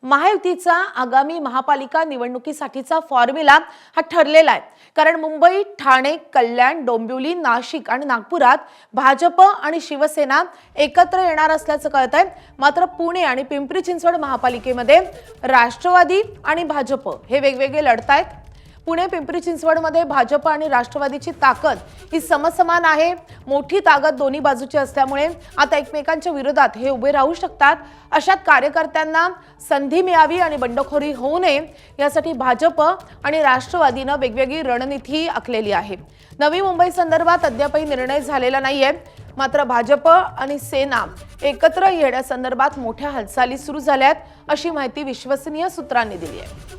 महायुतीचा आगामी महापालिका निवडणुकीसाठीचा फॉर्म्युला हा ठरलेला आहे। कारण मुंबई, ठाणे, कल्याण, डोंबिवली, नाशिक आणि नागपुरात भाजप आणि शिवसेना एकत्र येणार असल्याचं कळतंय। मात्र पुणे आणि पिंपरी चिंचवड महापालिकेमध्ये राष्ट्रवादी आणि भाजप हे वेगवेगळे लढतायत। पुणे पिंपरी चिंचवडमध्ये भाजप आणि राष्ट्रवादीची ताकद ही समसमान आहे। मोठी ताकद दोन्ही बाजूची असल्यामुळे आता एकमेकांच्या विरोधात हे उभे राहू शकतात। अशात कार्यकर्त्यांना संधी मिळावी आणि बंडखोरी होऊ नये यासाठी भाजप आणि राष्ट्रवादीने वेगवेगळी रणनीती आखलेली आहे। नवी मुंबई संदर्भात अद्यापही निर्णय झालेला नाहीये। मात्र भाजप आणि सेना एकत्र येण्यासंदर्भात मोठ्या हालचाली सुरू झाल्यात अशी माहिती विश्वसनीय सूत्रांनी दिली आहे।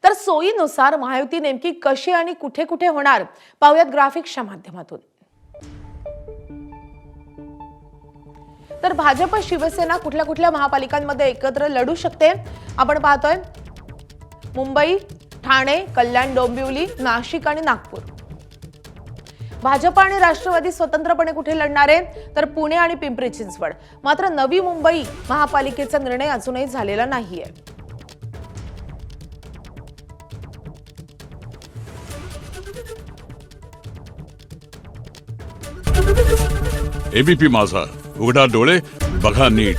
तर सोयीनुसार महायुती नेमकी कशी आणि कुठे कुठे होणार पाहूयात ग्राफिक्सच्या माध्यमातून। तर भाजप शिवसेना कुठल्या कुठल्या महापालिकांमध्ये एकत्र लढू शकते आपण पाहतोय। मुंबई, ठाणे, कल्याण, डोंबिवली, नाशिक आणि नागपूर। भाजप आणि राष्ट्रवादी स्वतंत्रपणे कुठे लढणार आहे तर पुणे आणि पिंपरी चिंचवड। मात्र नवी मुंबई महापालिकेचा निर्णय अजूनही झालेला नाहीये। एबीपी माझा, उघडा डोळे बघा नीट।